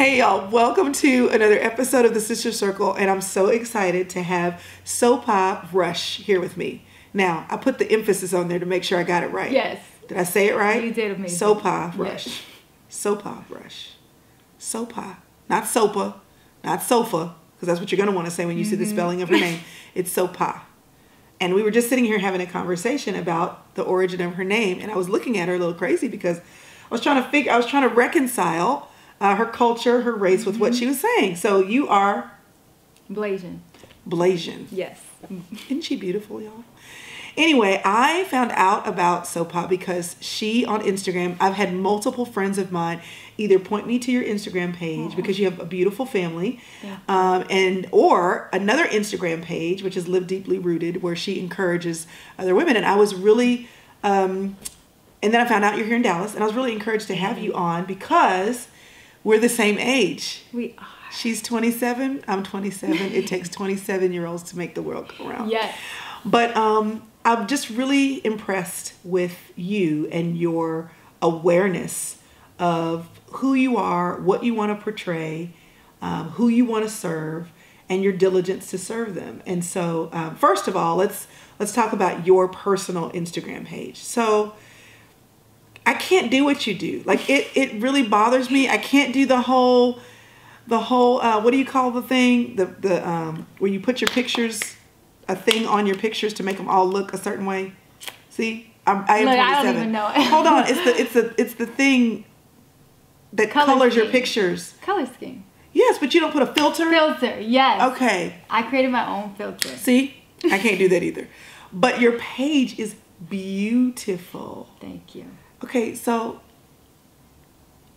Hey y'all, welcome to another episode of the Sister Circle, and I'm so excited to have Sopha Rush here with me. Now, I put the emphasis on there to make sure I got it right. Yes. Did I say it right? You did amazing. Sopha Rush. Yes. Sopha Rush. Sopha. Not Sopa, not Sofa, because that's what you're going to want to say when you see the spelling of her name. It's Sopha. And we were just sitting here having a conversation about the origin of her name, and I was looking at her a little crazy because I was trying to reconcile her culture, her race with what she was saying. So you are Blasian. Blasian. Yes. Isn't she beautiful, y'all? Anyway, I found out about Sopha because she on Instagram, I've had multiple friends of mine either point me to your Instagram page because you have a beautiful family, or another Instagram page, which is Live Deeply Rooted, where she encourages other women. And I was really, and then I found out you're here in Dallas, and I was really encouraged to have you on because we're the same age. We are. She's 27, I'm 27. It takes 27-year-olds to make the world go round. Yes. But I'm just really impressed with you and your awareness of who you are, what you want to portray, who you want to serve, and your diligence to serve them. And so, first of all, let's talk about your personal Instagram page. So, I can't do what you do. Like it really bothers me. I can't do the whole what do you call the thing? The where you put your pictures, a thing on your pictures to make them all look a certain way. See, I am 27. I don't even know it. Hold on, it's the thing that colors your pictures. Color scheme. Yes, but you don't put a filter. Filter. Yes. Okay. I created my own filter. See, I can't do that either. But your page is beautiful. Thank you. Okay, so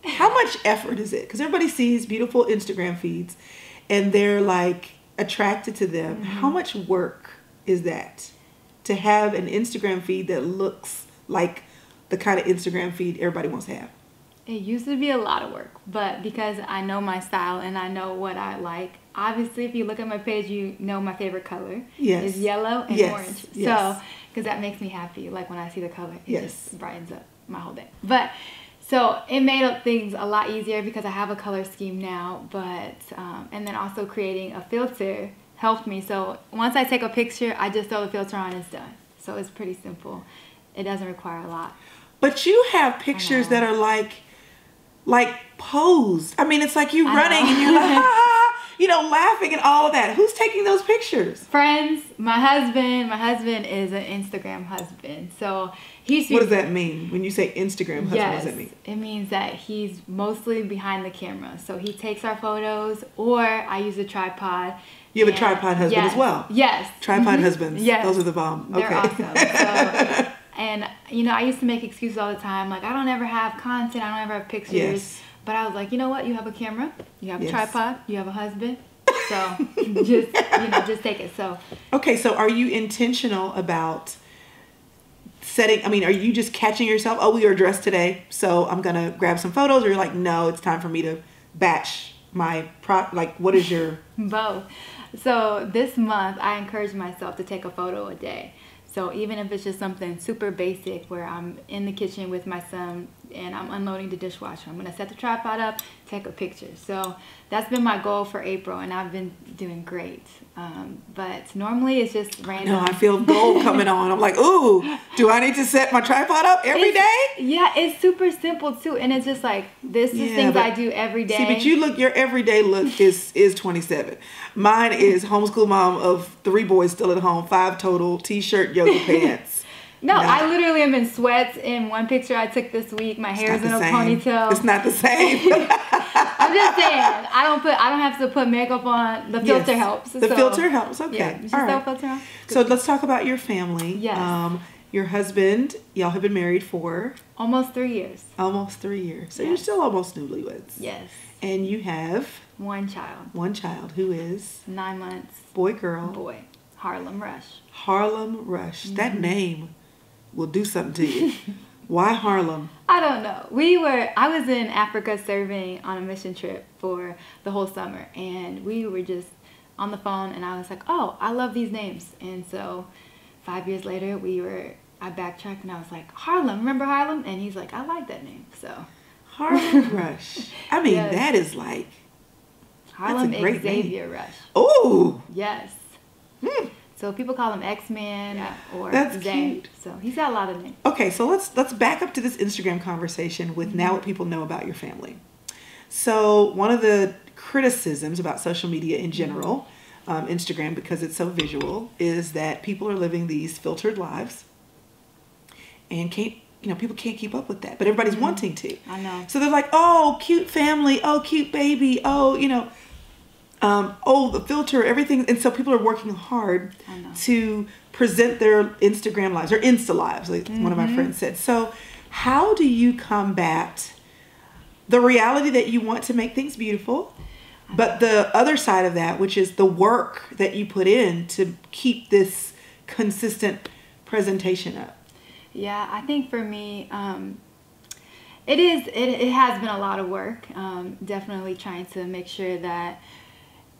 how much effort is it? Because everybody sees beautiful Instagram feeds and they're like attracted to them. How much work is that to have an Instagram feed that looks like the kind of Instagram feed everybody wants to have? It used to be a lot of work, but because I know my style and I know what I like, obviously if you look at my page, you know my favorite color is yellow and orange. Yes. So, because that makes me happy. Like when I see the color, it just brightens up my whole day. But so it made up things a lot easier because I have a color scheme now, but and then also creating a filter helped me. So once I take a picture, I just throw the filter on and it's done. So it's pretty simple. It doesn't require a lot. But you have pictures that are like posed. I mean, it's like you running and you're like, laughing and all of that. Who's taking those pictures? Friends, my husband is an Instagram husband. So what does that mean? When you say Instagram husband, what does that mean? It means that he's mostly behind the camera. So he takes our photos, or I use a tripod. You have a tripod husband as well? Yes. Tripod husbands. Yes. Those are the bomb. They're okay. awesome. So, and, I used to make excuses all the time. Like, I don't ever have content. I don't ever have pictures. Yes. But I was like, you know what? You have a camera. You have a tripod. You have a husband. So, just take it. So. Okay, so are you intentional about are you just catching yourself? Oh, we are dressed today, so I'm going to grab some photos. Or you're like, no, it's time for me to batch my what is your... Both. So this month, I encourage myself to take a photo a day. So even if it's just something super basic where I'm in the kitchen with my son and I'm unloading the dishwasher, I'm going to set the tripod up, take a picture. So that's been my goal for April, and I've been doing great. But normally it's just random. No, I feel gold coming on. I'm like, ooh, do I need to set my tripod up every day? Yeah, it's super simple too. And it's just like, this is things I do every day. See, but your everyday look is 27. Mine is homeschool mom of 3 boys still at home, 5 total, t-shirt, yoga pants. No, I literally am in sweats in one picture I took this week. My hair's in a ponytail. It's not the same. I'm just saying, I don't have to put makeup on. The filter helps. The filter helps. Okay. Yeah, just throw a filter on. So let's talk about your family. Yes. Your husband, y'all have been married for almost 3 years. Almost 3 years. So you're still almost newlyweds. Yes. And you have one child. One child who is 9 months. Boy, girl. Boy. Harlem Rush. Harlem Rush. That name will do something to you. Why Harlem? I don't know. I was in Africa serving on a mission trip for the whole summer, and we were just on the phone, and I was like, oh, I love these names. And so 5 years later, I backtracked and I was like, Harlem, remember Harlem? And he's like, I like that name. So Harlem Rush. I mean, Yes. that is like, Harlem that's a great Xavier name. Rush. Oh, Yes. So people call him X-Man or That's Zane. cute. So he's got a lot of names. okay. So let's back up to this Instagram conversation with now what people know about your family. So one of the criticisms about social media in general, Instagram, because it's so visual, is that people are living these filtered lives and people can't keep up with that, but everybody's wanting to. I know. So they're like, oh, cute family, oh, cute baby, oh, oh, the filter, everything. And so people are working hard to present their Instagram lives or Insta lives, like one of my friends said. So how do you combat the reality that you want to make things beautiful, but the other side of that, which is the work that you put in to keep this consistent presentation up? Yeah, I think for me, it has been a lot of work. Definitely trying to make sure that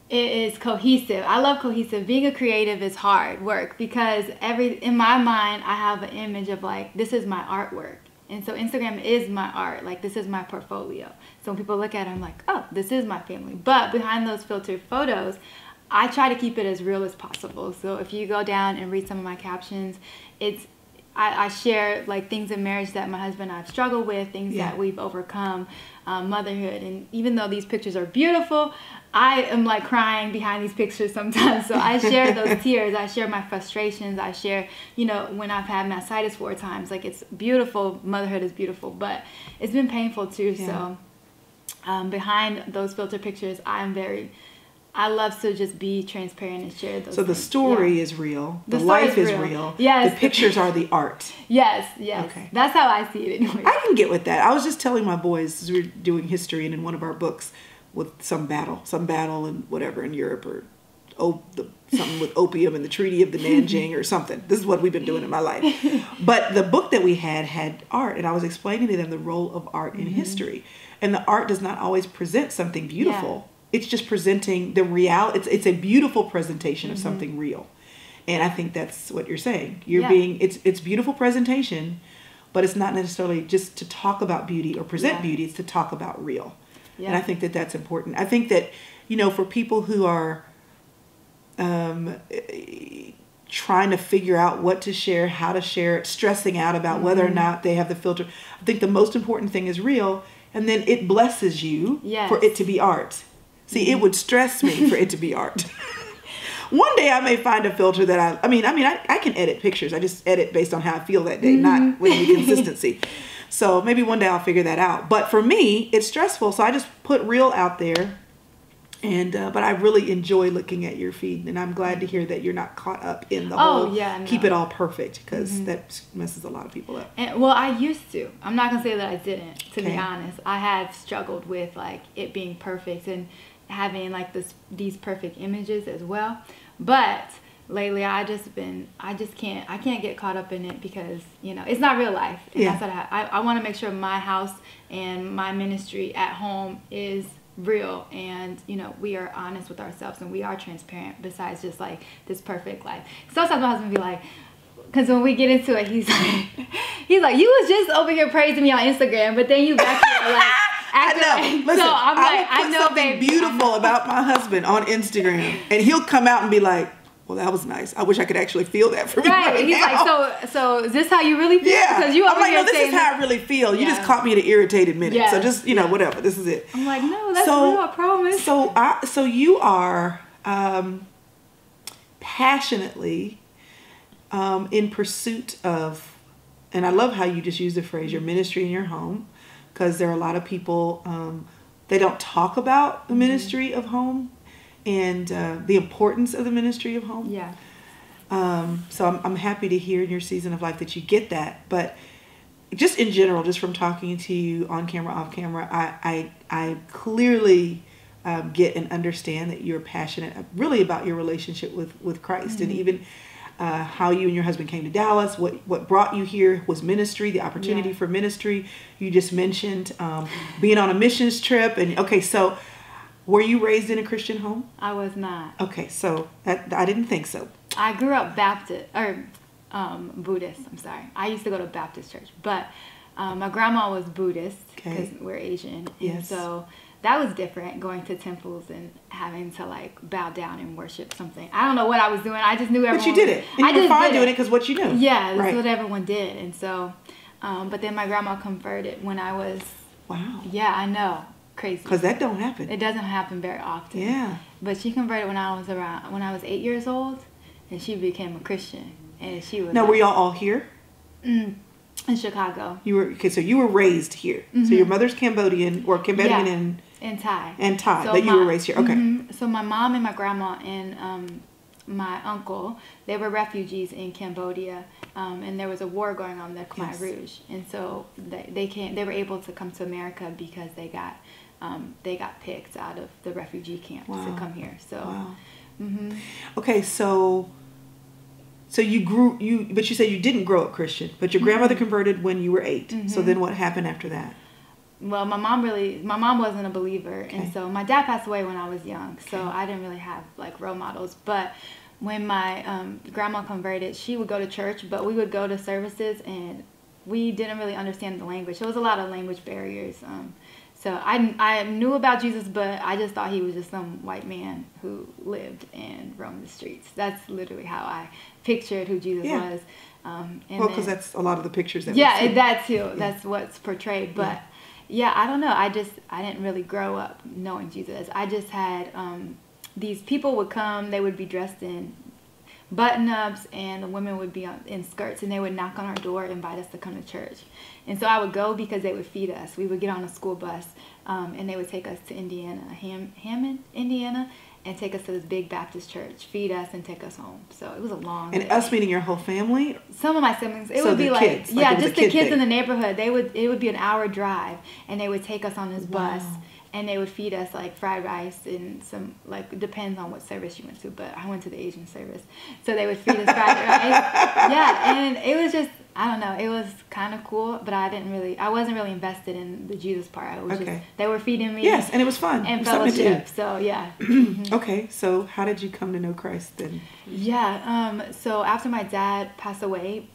it is cohesive. I love cohesive. Being a creative is hard work because in my mind, I have an image of like, this is my artwork. And so Instagram is my art. Like, this is my portfolio. So when people look at it, I'm like, oh, this is my family. But behind those filtered photos, I try to keep it as real as possible. So if you go down and read some of my captions, I share like things in marriage that my husband and I've struggled with, things that we've overcome, motherhood. And even though these pictures are beautiful, I am like crying behind these pictures sometimes. So I share those tears. I share my frustrations. I share, when I've had mastitis 4 times, like it's beautiful. Motherhood is beautiful, but it's been painful too. Yeah. So behind those filter pictures, I love to just be transparent and share those. So the story is real. The story life is real. Yes. The pictures are the art. Yes. Okay. That's how I see it anyway. I can get with that. I was just telling my boys, as we were doing history and in one of our books with some battle and whatever in Europe or something with opium and the Treaty of the Nanjing or something. This is what we've been doing in my life. But the book that we had art, and I was explaining to them the role of art in history. And the art does not always present something beautiful. Yeah. It's just presenting the reality. It's a beautiful presentation of something real. And I think that's what you're saying. It's beautiful presentation, but it's not necessarily just to talk about beauty or present beauty. It's to talk about real. Yeah. And I think that that's important. I think that, for people who are trying to figure out what to share, how to share it, stressing out about whether or not they have the filter, I think the most important thing is real. And then it blesses you for it to be art. See, it would stress me for it to be art. One day I may find a filter that I can edit pictures. I just edit based on how I feel that day, not with any consistency. So maybe one day I'll figure that out. But for me, it's stressful. So I just put real out there. And but I really enjoy looking at your feed. And I'm glad to hear that you're not caught up in the whole keep it all perfect, because that messes a lot of people up. And, well, I used to. I'm not going to say that I didn't, to be honest. I have struggled with like it being perfect and having like these perfect images as well. But lately I can't get caught up in it because, it's not real life. And that's what I want to make sure my house and my ministry at home is real, and we are honest with ourselves and we are transparent, besides just like this perfect life. Sometimes my husband be like, because when we get into it, he's like, you was just over here praising me on Instagram, but then you back here like I know. Listen, so I'm like, I know something beautiful about my husband on Instagram, and he'll come out and be like, well, that was nice. I wish I could actually feel that from you right he's now. Like, so is this how you really feel? Yeah. Because you over I'm like, here no, this saying is how I really feel. You just caught me at an irritated minute. So just, whatever. This is it. I'm like, no, that's real, I promise. So you are passionately in pursuit of, and I love how you just use the phrase, your ministry in your home, because there are a lot of people, they don't talk about the ministry of home and the importance of the ministry of home. Yeah. So I'm happy to hear in your season of life that you get that. But just in general, just from talking to you on camera, off camera, I clearly get and understand that you're passionate really about your relationship with Christ. And even how you and your husband came to Dallas, what brought you here was ministry, the opportunity for ministry. You just mentioned being on a missions trip. And so were you raised in a Christian home? I was not. Okay, so I didn't think so. I grew up Baptist, or Buddhist, I'm sorry. I used to go to Baptist church, but My grandma was Buddhist because Okay. we're Asian. And Yes. so that was different, going to temples and having to like bow down and worship something. I don't know what I was doing. I just knew everyone. But you did it. And you were fine doing it because what you knew. Yeah, that's Right. what everyone did. And so, but then my grandma converted when I was, Wow. yeah, I know, crazy. Because that don't happen. It doesn't happen very often. Yeah. But she converted when I was 8 years old, and she became a Christian. And she was Now, were y'all all here? in Chicago. You were okay. So you were raised here. So your mother's Cambodian or Cambodian Yeah. And Thai. and Thai. So That you were raised here. Okay. So my mom and my grandma and my uncle, they were refugees in Cambodia, and there was a war going on, the Khmer Yes. Rouge, and so they were able to come to America because they got picked out of the refugee camps to Wow. come here. So Wow. Okay. So but you said you didn't grow up Christian, but your grandmother converted when you were 8. So then what happened after that? well, my mom wasn't a believer, Okay. and so my dad passed away when I was young, so I didn't really have like role models. But when my grandma converted, she would go to church, but we would go to services, and we didn't really understand the language. There was a lot of language barriers. So I knew about Jesus, but I just thought he was just some white man who lived and roamed the streets. That's literally how I pictured who Jesus Yeah. was. Well, because that's a lot of the pictures that we see. That too. That's what's portrayed. But yeah, I don't know. I didn't really grow up knowing Jesus. I just had these people would come. They would be dressed in button-ups, and the women would be in skirts, and they would knock on our door, invite us to come to church. And so I would go because they would feed us. We would get on a school bus, and they would take us to Indiana, Hammond, Indiana, and take us to this big Baptist church, feed us, and take us home. So it was a long And day. us meaning your whole family? Some of my siblings, it So would be the like, kids, like it was a just the kid kids thing. in the neighborhood. It would be an hour drive, and they would take us on this bus, Wow. and they would feed us like fried rice and some, like, it depends on what service you went to, but I went to the Asian service, so they would feed us fried rice. Yeah, and it was just, I don't know, it was kind of cool, but I wasn't really invested in the Jesus part. I was Okay. just, they were feeding me. Yes, and it was fun. And It was something to do. fellowship. So yeah. Okay, so how did you come to know Christ then? Yeah, so after my dad passed away,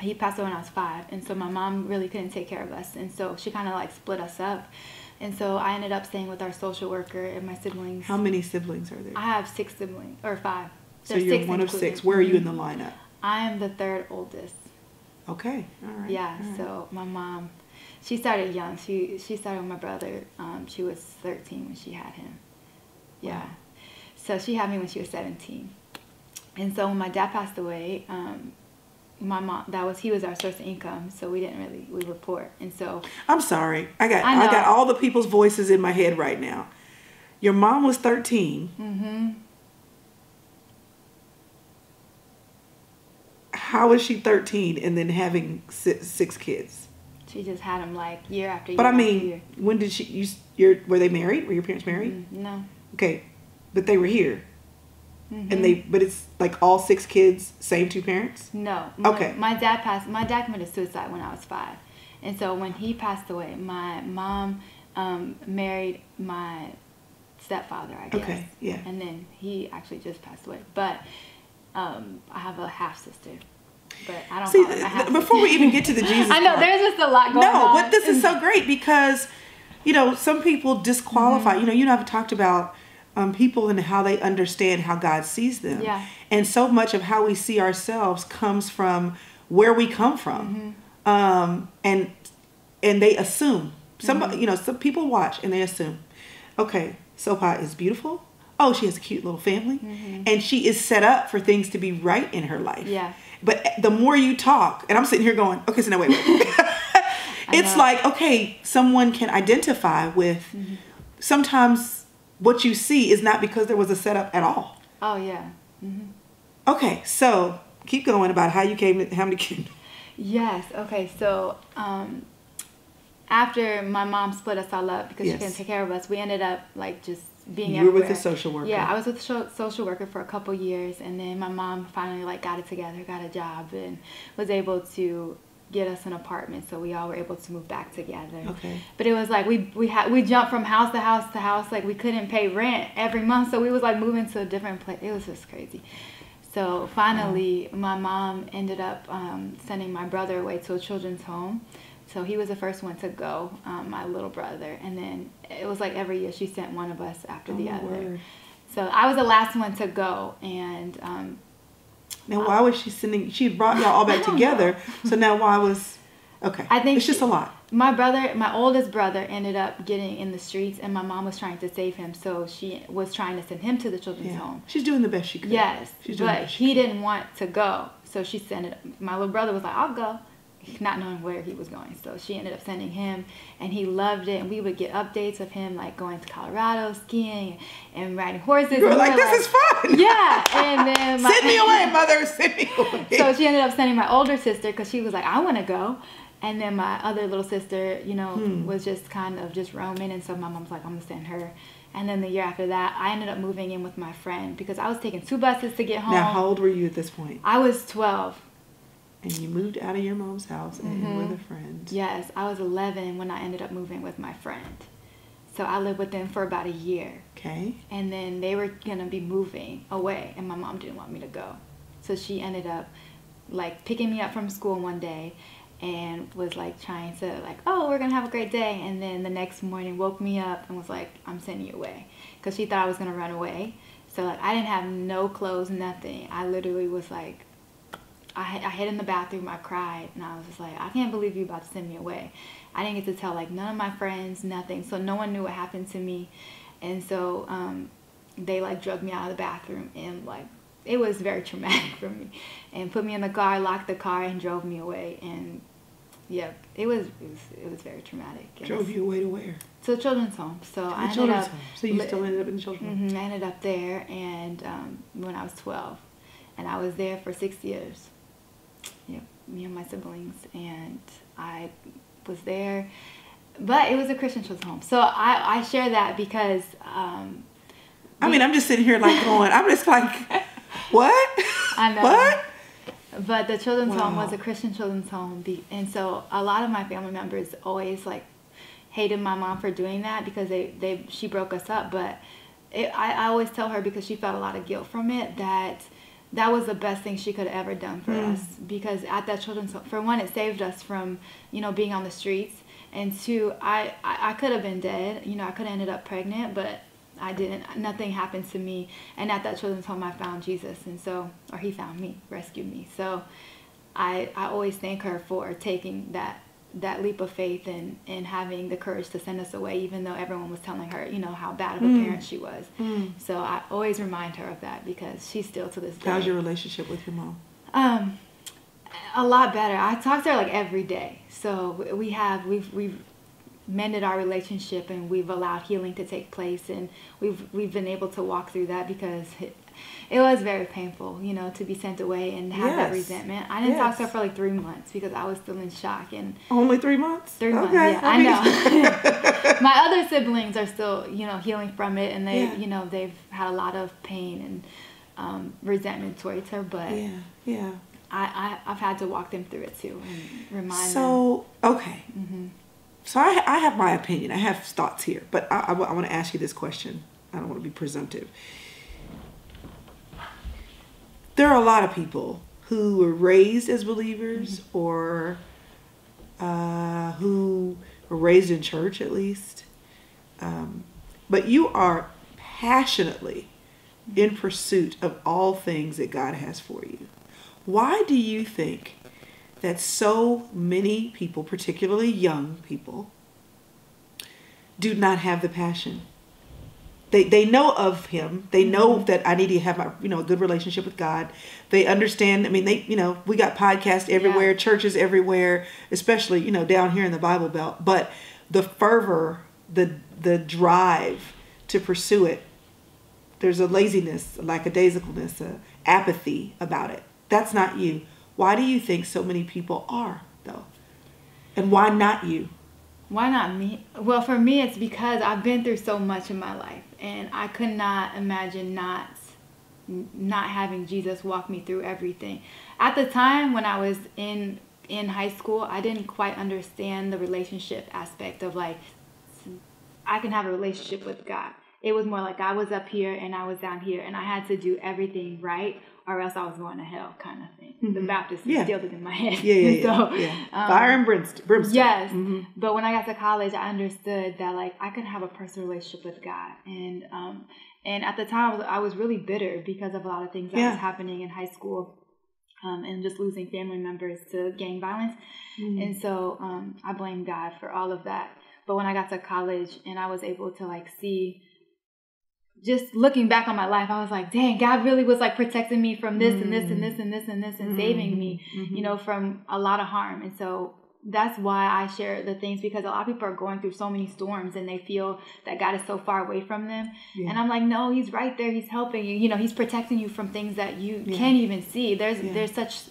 he passed away when I was 5, and so my mom really couldn't take care of us, and so she kind of like split us up, and so I ended up staying with our social worker and my siblings. How many siblings are there? I have 6 siblings, or 5. So There's you're 6 one of including. 6. Where are you in the lineup? I am the 3rd oldest. Okay, all right. Yeah, all right. so my mom, she started young. She started with my brother. She was 13 when she had him. Yeah. Wow. So she had me when she was 17. And so when my dad passed away, my mom, he was our source of income, so we were poor. And so I'm sorry. I I know. got all the people's voices in my head right now. Your mom was 13. Mm-hmm. How is she 13 and then having 6 kids? She just had him like year after year. But I after mean, year. when did were they married? Were your parents married? No. Okay, but they were here. Mm-hmm. And but it's like all 6 kids, same 2 parents? No. Okay. My dad committed suicide when I was 5. And so when he passed away, my mom married my stepfather, I guess. Okay, yeah. And then he actually just passed away. But I have a half sister. But I don't See, call her my half before we even get to the Jesus I know, part, there's just a lot going on. no, but this is so great because, some people disqualify. Mm-hmm. You and I have talked about people and how they understand how God sees them. Yeah. And so much of how we see ourselves comes from where we come from. And they assume. Somebody, some people watch and they assume, okay, Sopha is beautiful. Oh, she has a cute little family. And she is set up for things to be right in her life. Yeah. But the more you talk, and I'm sitting here going, okay, so now wait. It's know. like, okay, someone can identify with sometimes what you see is not because there was a setup at all. Oh, yeah. Okay, so keep going about how you came to, how many kids. Yes. Okay. So after my mom split us all up because she Yes. couldn't take care of us, we ended up like just being You were with everywhere. the social worker. Yeah, I was with the social worker for a couple years, and then my mom finally like got it together, got a job, and was able to get us an apartment, so we all were able to move back together. Okay. But it was like we jumped from house to house, like we couldn't pay rent every month, so we was like moving to a different place. It was just crazy. So finally, my mom ended up sending my brother away to a children's home. So he was the first one to go, my little brother. And then it was like every year she sent one of us after the other. Word. So I was the last one to go. And now, why was she sending? She brought y'all all back together. So now, why was? Okay, I think it's just a lot. My oldest brother, ended up getting in the streets, and my mom was trying to save him. So she was trying to send him to the children's home. She's doing the best she could. Yes, but he didn't want to go, so she sent it. My little brother was like, "I'll go," not knowing where he was going. So she ended up sending him, and he loved it. And we would get updates of him, like going to Colorado skiing and riding horses. You were like, "This is fun." Yeah, and then send me away, mother. Send me away. So she ended up sending my older sister because she was like, "I want to go." And then my other little sister, was just kind of just roaming. And so my mom's like, I'm going to send her. And then the year after that, I ended up moving in with my friend because I was taking 2 buses to get home. Now, how old were you at this point? I was 12. And you moved out of your mom's house and with a friend. Yes, I was 11 when I ended up moving with my friend. So I lived with them for about a year. Okay. And then they were going to be moving away, and my mom didn't want me to go. So she ended up, like, picking me up from school one day and was like trying to like, oh, we're gonna have a great day, and then the next morning woke me up and was like, I'm sending you away, because she thought I was gonna run away. So like I didn't have no clothes, nothing. I literally was like, I hid in the bathroom, I cried, and I was just like, I can't believe you about to send me away. I didn't get to tell like none of my friends, nothing, so no one knew what happened to me. And so they like drugged me out of the bathroom, and like it was very traumatic for me, and put me in the car, locked the car, and drove me away. And yeah, it was very traumatic. Drove you away to where? To the children's home. So to I ended children's up. home. So you still ended up in the children's home? I ended up there, and when I was 12, and I was there for 6 years. Yep, me and my siblings, and I was there, but it was a Christian children's home. So I share that because. I mean, I'm just sitting here like going. I'm just like, what? I know. What? But the children's home was a Christian children's home, and so a lot of my family members always like hated my mom for doing that because she broke us up. But I always tell her, because she felt a lot of guilt from it, that was the best thing she could have ever done for us, because at that children's home, for one, it saved us from being on the streets, and two, I could have been dead. I could have ended up pregnant, but I didn't. Nothing happened to me. And at that children's home, I found Jesus. And so, or he found me, rescued me. So I always thank her for taking that leap of faith and having the courage to send us away, even though everyone was telling her, how bad of a parent she was. So I always remind her of that, because she's still to this day. How's your relationship with your mom? A lot better. I talk to her like every day. So we've mended our relationship, and we've allowed healing to take place, and we've been able to walk through that, because it was very painful, to be sent away and have that resentment. I didn't talk to her for like 3 months because I was still in shock. And only 3 months? 3 months, yeah, I know. My other siblings are still, healing from it, and they, they've had a lot of pain and them towards her, but I've had to walk them through it too and remind them. So, okay. So I have my opinion. I have thoughts here, but I want to ask you this question. I don't want to be presumptive. There are a lot of people who were raised as believers, or who were raised in church at least. But you are passionately in pursuit of all things that God has for you. Why do you think that so many people, particularly young people, do not have the passion? They know of him. They know that I need to have a good relationship with God. They understand. I mean, we got podcasts everywhere, churches everywhere, especially, down here in the Bible Belt. But the fervor, the drive to pursue it, there's a laziness, a lackadaisicalness, a apathy about it. That's not you. Why do you think so many people are, though? And why not you? Why not me? Well, for me, it's because I've been through so much in my life, and I could not imagine not having Jesus walk me through everything. At the time when I was in high school, I didn't quite understand the relationship aspect of like, I can have a relationship with God. It was more like I was up here and I was down here, and I had to do everything right, or else I was going to hell kind of thing. The Baptist instilled it in my head. Fire and brimstone. Yes. But when I got to college, I understood that like I could have a personal relationship with God. And at the time I was really bitter because of a lot of things that was happening in high school. And just losing family members to gang violence. And so I blame God for all of that. But when I got to college and I was able to like see, just looking back on my life, I was like, dang, God really was like protecting me from this and this and this and this and this and saving me, you know, from a lot of harm. And so that's why I share the things, because a lot of people are going through so many storms and they feel that God is so far away from them. And I'm like, no, he's right there. He's helping you. You know, he's protecting you from things that you can't even see. There's such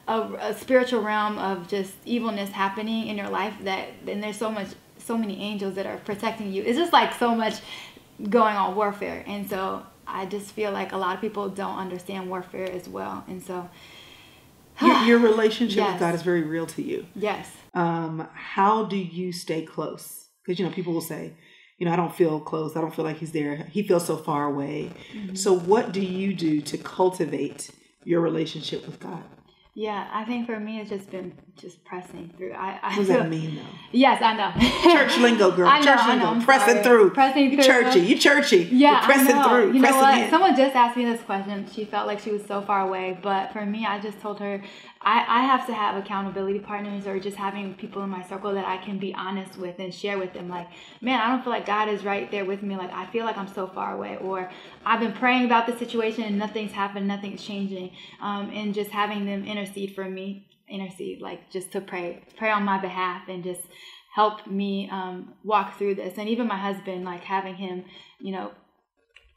a spiritual realm of just evilness happening in your life and there's so many angels that are protecting you. It's just like so much going on warfare. And so I just feel like a lot of people don't understand warfare as well. And so your relationship with God is very real to you. Yes. How do you stay close? Because, you know, people will say, you know, I don't feel close. I don't feel like he's there. He feels so far away. So what do you do to cultivate your relationship with God? Yeah, I think for me, it's just been just pressing through. What does that mean, though? Yes, I know. Church lingo, girl. Church lingo. Pressing through. You churchy. Yeah, you're pressing through. You know what? Someone just asked me this question. She felt like she was so far away. But for me, I just told her, I have to have accountability partners, or just having people in my circle that I can be honest with and share with them. Like, man, I don't feel like God is right there with me. Like, I feel like I'm so far away. Or I've been praying about the situation and nothing's happened, nothing's changing. And just having them intercede for me. Like just to pray on my behalf and just help me walk through this. And even my husband, like having him, you know,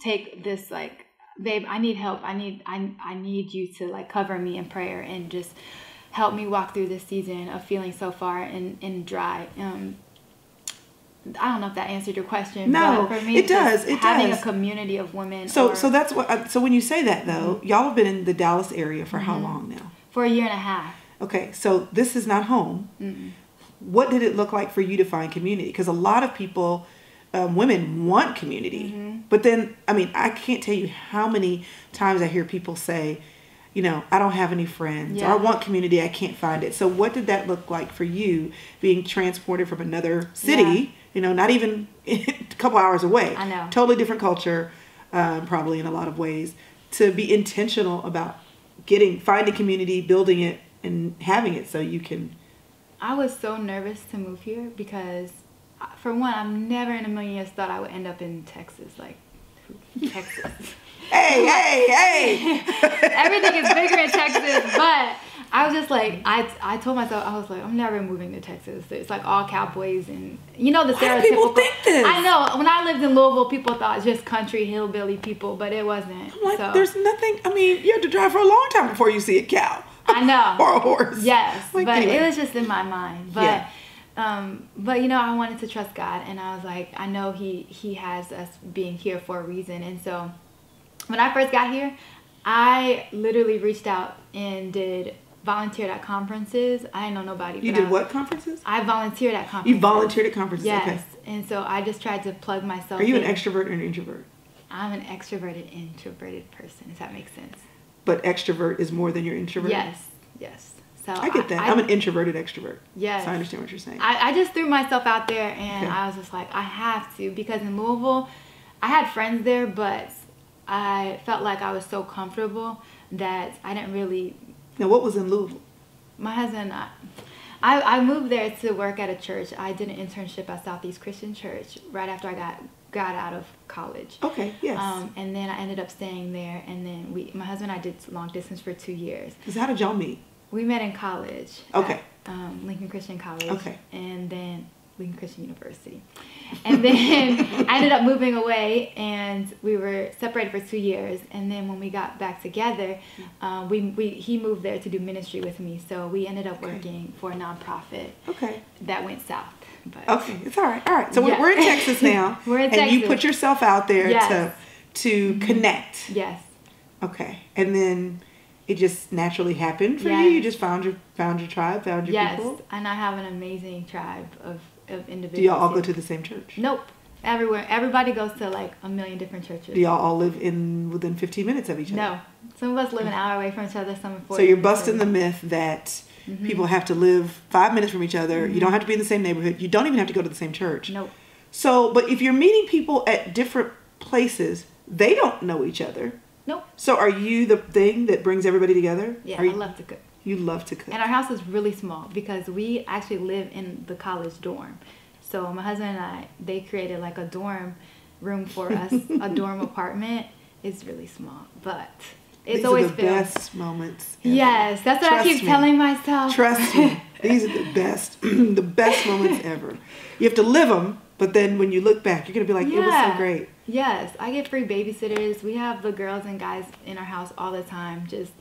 take this, like, babe, I need help. I need you to like cover me in prayer and just help me walk through this season of feeling so far and dry. I don't know if that answered your question. No, but for me, it does. Having a community of women. So that's what. So when you say that, though, y'all have been in the Dallas area for how long now? For a year and a half. Okay, so this is not home. What did it look like for you to find community? Because a lot of people, women want community. But then, I mean, I can't tell you how many times I hear people say, you know, I don't have any friends. Or I want community, I can't find it. So what did that look like for you, being transported from another city, you know, not even a couple hours away. I know. Totally different culture, probably in a lot of ways, to be intentional about finding community, building it, and having it so you can. I was so nervous to move here because, for one, I've never in a million years thought I would end up in Texas. Like, Texas. Hey. Everything is bigger in Texas, but I was just like, I told myself, I was like, I'm never moving to Texas. It's like all cowboys and, you know, the stereotypical. Why do people think this? I know. When I lived in Louisville, people thought it was just country hillbilly people, but it wasn't. I'm like, there's nothing. I mean, you have to drive for a long time before you see a cow. I know. Or a horse. Yes, like, but anyway. it was just in my mind. But you know, I wanted to trust God, and I was like, I know He has us being here for a reason. And so when I first got here, I literally reached out and volunteered at conferences. I didn't know nobody. You did what conferences? I volunteered at conferences. You volunteered at conferences? Yes. Okay. And so I just tried to plug myself in. Are you an extrovert or an introvert? I'm an extroverted, introverted person, if that makes sense. But extrovert is more than your introvert? Yes. So I get that. I'm an introverted extrovert. Yes. So I understand what you're saying. I just threw myself out there, and I was just like, I have to, because in Louisville, I had friends there, but I felt like I was so comfortable that I didn't really. Now, what was in Louisville? My husband, I moved there to work at a church. I did an internship at Southeast Christian Church right after I got out of college. Okay, yes. And then I ended up staying there, and then my husband and I did long distance for 2 years. Because how did y'all meet? We met in college. Okay. At Lincoln Christian College. Okay. And then Lincoln Christian University. And then I ended up moving away, and we were separated for 2 years. And then when we got back together, he moved there to do ministry with me. So we ended up working for a nonprofit. Okay. That went south. But okay, it's all right. All right. So we're in Texas now. We're in Texas. And you put yourself out there to connect. Yes. Okay. And then it just naturally happened for you? You just found your tribe, found your people? Yes. And I have an amazing tribe of individuals. Do y'all all go to the same church? Nope. Everywhere. Everybody goes to like a million different churches. Do y'all all live within 15 minutes of each other? No. Some of us live an hour away from each other, some in 40. So you're busting the myth that people have to live 5 minutes from each other. You don't have to be in the same neighborhood. You don't even have to go to the same church. Nope. So, but if you're meeting people at different places, they don't know each other. Nope. So are you the thing that brings everybody together? Yeah, I love to cook. You love to cook. And our house is really small because we actually live in the college dorm. So my husband and I, they created like a dorm room for us, a dorm apartment. It's really small, but it's These always are the filled. best moments ever. Yes, that's what I keep telling myself. Trust me. These are the best, the best moments ever. You have to live them, but then when you look back, you're going to be like, it was so great. Yes, I get free babysitters. We have the girls and guys in our house all the time, just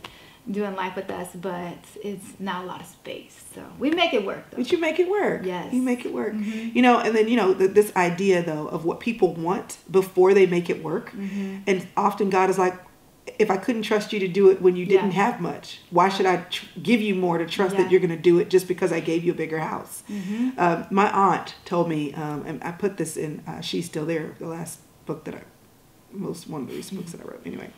doing life with us, but it's not a lot of space. So we make it work, though. But you make it work. Yes. You make it work. You know, and then, you know, this idea, though, of what people want before they make it work. And often God is like, if I couldn't trust you to do it when you didn't have much, why should I give you more to trust that you're going to do it just because I gave you a bigger house? My aunt told me, and I put this in She's Still There, the last book that one of the recent books that I wrote. Anyway,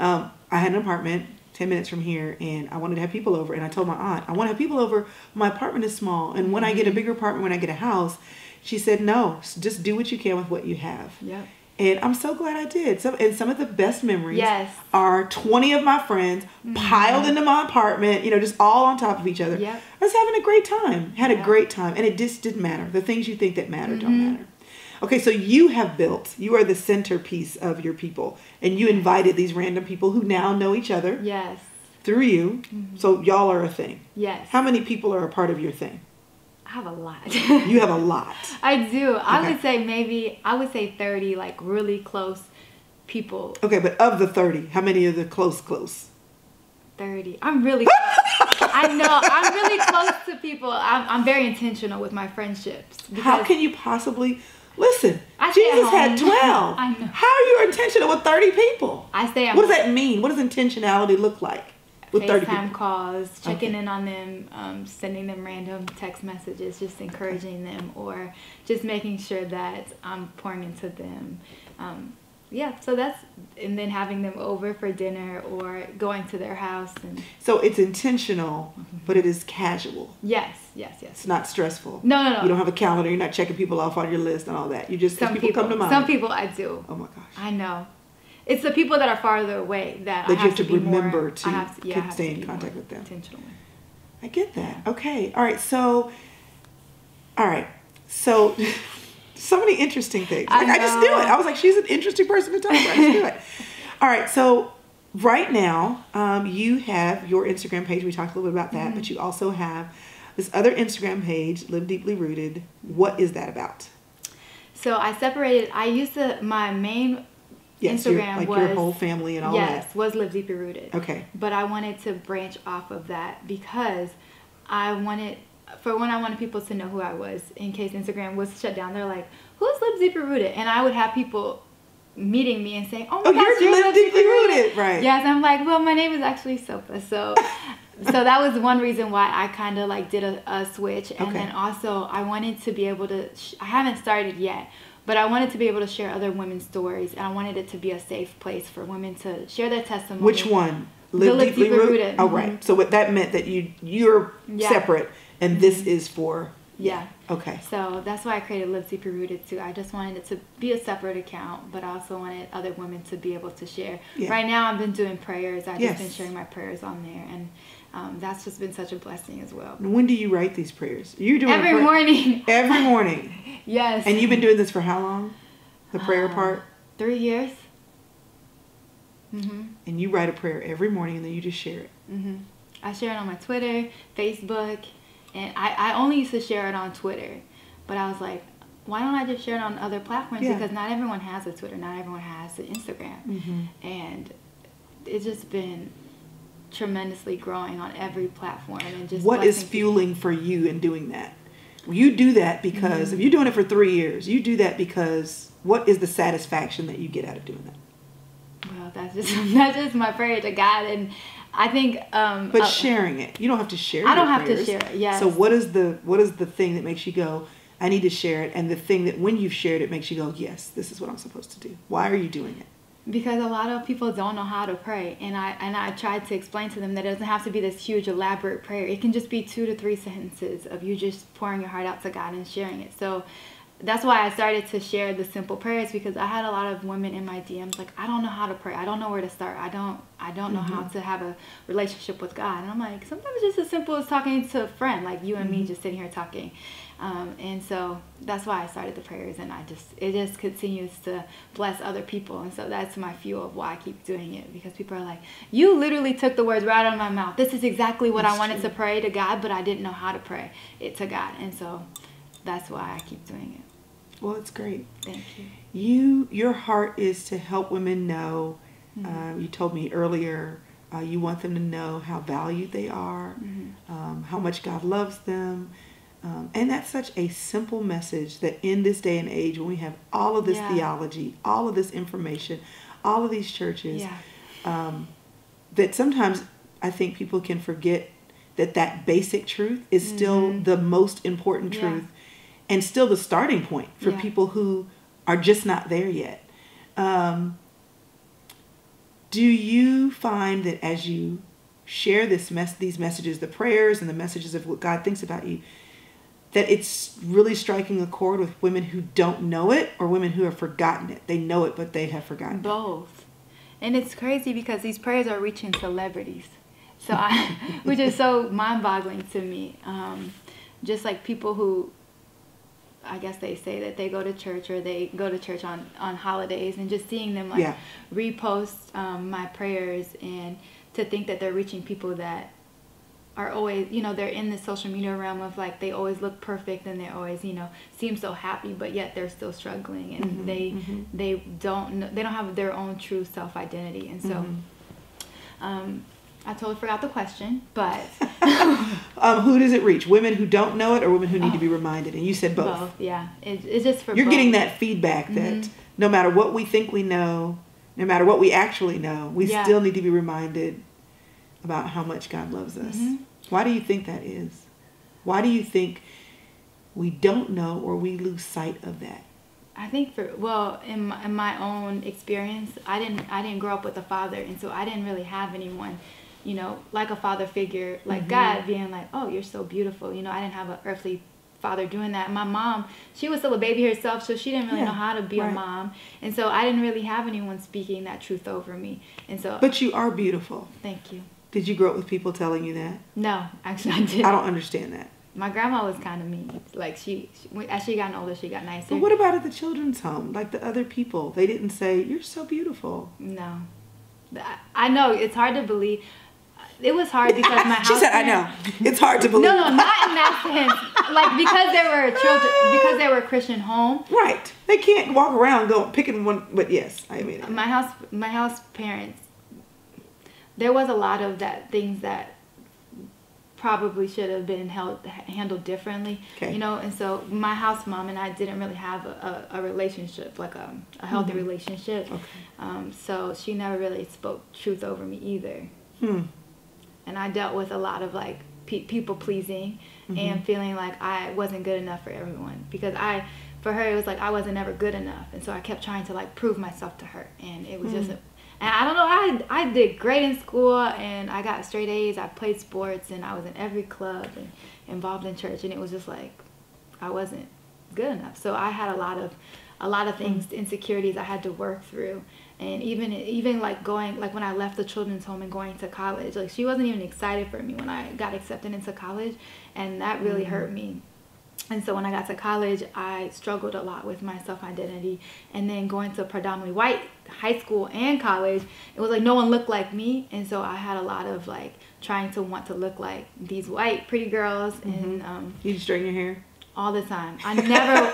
I had an apartment 10 minutes from here, and I wanted to have people over, and I told my aunt, I want to have people over. My apartment is small, and when I get a bigger apartment, when I get a house, she said, no, just do what you can with what you have. Yep. And I'm so glad I did. And some of the best memories are 20 of my friends piled into my apartment, you know, just all on top of each other. Yep. I was having a great time. Had a great time. And it just didn't matter. The things you think that matter don't matter. Okay, so you are the centerpiece of your people. And you invited these random people who now know each other. Yes. Through you. So y'all are a thing. Yes. How many people are a part of your thing? I have a lot. You have a lot. I do. I would say 30, like really close people. Okay, but of the 30, how many are the close? 30. I'm really close. I know. I'm really close to people. I'm very intentional with my friendships. How can you possibly... Listen, I Jesus had 12. I know. How are you intentional with 30 people? I stay at What does that mean? What does intentionality look like with 30 people? FaceTime calls, checking in on them, sending them random text messages, just encouraging them, or just making sure that I'm pouring into them. So and then having them over for dinner or going to their house. So it's intentional, but it is casual. Yes. It's not stressful. No. You don't have a calendar. You're not checking people off on your list and all that. You just, people come to mind. Some people I do. Oh my gosh. I know. It's the people that are farther away that I have you have to remember to stay in contact with them. Intentionally. I get that. Okay. All right. So so many interesting things. Like, I just knew it. I was like, she's an interesting person to talk about. I just knew it. All right. So right now, you have your Instagram page. We talked a little bit about that, but you also have this other Instagram page, Live Deeply Rooted. What is that about? So I used my main Instagram was your whole family and all that. Yes, was Live Deeply Rooted. Okay. But I wanted to branch off of that because I wanted people to know who I was in case Instagram was shut down. They're like, who's Live Deeply Rooted? And I would have people meeting me and saying, oh my gosh, you're Live Deeply Rooted. Right. Yes, I'm like, well, my name is actually Sopha. So that was one reason why I kind of like did a switch. And then also I wanted to be able to, I haven't started yet, but I wanted to be able to share other women's stories, and I wanted it to be a safe place for women to share their testimony. Which one? Live Deeply Rooted? Oh, right. So what that meant that you're separate, and this is for... Yeah. Okay. So that's why I created Live Deeply Rooted too. I just wanted it to be a separate account, but I also wanted other women to be able to share. Yeah. Right now I've been doing prayers. I've just been sharing my prayers on there, and that's just been such a blessing as well. When do you write these prayers? You're doing every morning. Every morning. Yes. And you've been doing this for how long? The prayer part? 3 years. And you write a prayer every morning, and then you just share it. I share it on my Twitter, Facebook, and I only used to share it on Twitter, but I was like, why don't I just share it on other platforms? Because not everyone has a Twitter, not everyone has an Instagram, and it's just been tremendously growing on every platform. And just what is fueling for you in doing that? You do that because if you're doing it for 3 years, you do that because what is the satisfaction that you get out of doing that? Well, that's just my prayer to God, and I think. But sharing it, you don't have to share. I don't have to share it. Yes. So what is the thing that makes you go, I need to share it. And the thing that when you've shared it makes you go, yes, this is what I'm supposed to do. Why are you doing it? Because a lot of people don't know how to pray, and I tried to explain to them that it doesn't have to be this huge elaborate prayer. It can just be 2 to 3 sentences of you just pouring your heart out to God and sharing it. So that's why I started to share the simple prayers, because I had a lot of women in my DMs like, I don't know how to pray. I don't know where to start. I don't know how to have a relationship with God. And I'm like, sometimes it's just as simple as talking to a friend, like you and me just sitting here talking. And so that's why I started the prayers, and it just continues to bless other people. And so that's my fuel of why I keep doing it, because people are like, you literally took the words right out of my mouth. This is exactly what I wanted to pray to God, but I didn't know how to pray it to God. And so that's why I keep doing it. Well, it's great. Thank you. Your heart is to help women know. You told me earlier, you want them to know how valued they are, how much God loves them. And that's such a simple message that in this day and age, when we have all of this theology, all of this information, all of these churches, that sometimes I think people can forget that basic truth is still the most important truth, and still the starting point for people who are just not there yet. Do you find that as you share these messages, the prayers and the messages of what God thinks about you, that it's really striking a chord with women who don't know it, or women who have forgotten it? They know it, but they have forgotten both. And it's crazy because these prayers are reaching celebrities. So which is so mind-boggling to me. Just like people who, I guess they say that they go to church, or they go to church on holidays, and just seeing them repost my prayers, and to think that they're reaching people that are always, they're in the social media realm of like, they always look perfect, and they always, seem so happy, but yet they're still struggling, and they don't have their own true self-identity. And so I totally forgot the question, but who does it reach? Women who don't know it, or women who need to be reminded? And you said both. Both, yeah. It's just for You're both. getting that feedback that no matter what we think we know, no matter what we actually know, we still need to be reminded about how much God loves us. Why do you think that is? Why do you think we don't know, or we lose sight of that? I think in my own experience, I didn't grow up with a father, and so I didn't really have anyone, like a father figure, like God being like, oh, you're so beautiful. I didn't have an earthly father doing that. My mom, she was still a baby herself, so she didn't really know how to be a mom, and so I didn't really have anyone speaking that truth over me. And so, but you are beautiful. Thank you. Did you grow up with people telling you that? No, actually I didn't. I don't understand that. My grandma was kind of mean. Like as she got older, she got nicer. But what about at the children's home? Like the other people, they didn't say, you're so beautiful. No. I know, it's hard to believe. It was hard because my house... She said, I know. It's hard to believe. No, not in that sense. Like, because they were children, because they were a Christian home. Right. They can't walk around picking one, but yes, I mean... My house parents, there was a lot of things that probably should have been handled differently, and so my house mom and I didn't really have a relationship, like a healthy relationship. So she never really spoke truth over me either. And I dealt with a lot of like people pleasing and feeling like I wasn't good enough for everyone, because for her it was like I wasn't ever good enough, and so I kept trying to like prove myself to her, and it was just and I don't know, I did great in school, and I got straight A's. I played sports, and I was in every club and involved in church, and it was just like I wasn't good enough. So I had a lot of things, insecurities I had to work through. And even like going, like when I left the children's home and going to college, like she wasn't even excited for me when I got accepted into college, and that really hurt me. And so when I got to college, I struggled a lot with my self-identity. And then going to a predominantly white high school and college, it was like no one looked like me. And so I had a lot of like trying to want to look like these white pretty girls. And you straighten your hair? All the time. I never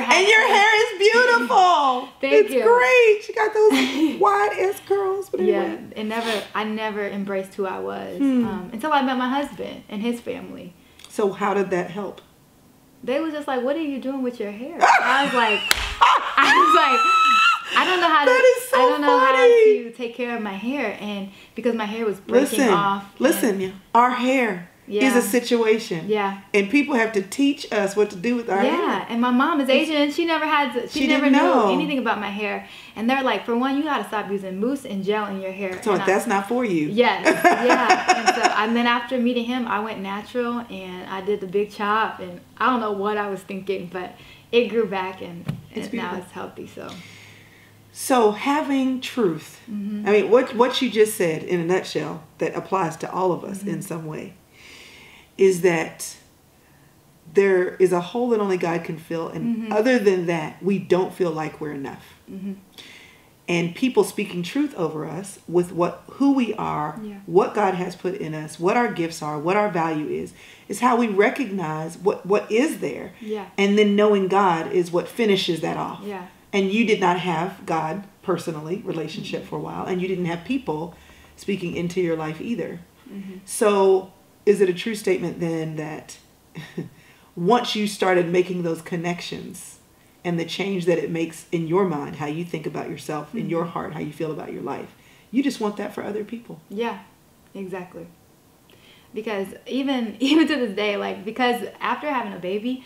had. And your hair is beautiful. Thank you. It's great. She got those wide ass curls. But anyway. Yeah, I never embraced who I was until I met my husband and his family. So how did that help? They was just like, "What are you doing with your hair?" I was like, I don't know how to. That is so I don't know funny. how to take care of my hair, and because my hair was breaking off. Listen, our hair is a situation. Yeah. And people have to teach us what to do with our hair. Yeah, and my mom is Asian, and she never knew anything about my hair. And they're like, for one, you got to stop using mousse and gel in your hair. So that's not for you. Yes, yeah. And then after meeting him, I went natural, and I did the big chop, and I don't know what I was thinking, but it grew back, and now it's healthy. So having truth, I mean, what you just said in a nutshell that applies to all of us in some way, is that there is a hole that only God can fill. And other than that, we don't feel like we're enough. And people speaking truth over us with who we are, what God has put in us, what our gifts are, what our value is how we recognize what is there. Yeah. And then knowing God is what finishes that off. Yeah. And you did not have God personally, relationship for a while, and you didn't have people speaking into your life either. So is it a true statement then that once you started making those connections and the change that it makes in your mind, how you think about yourself, in your heart, how you feel about your life, you just want that for other people? Yeah, exactly. Because even to this day, like, because after having a baby,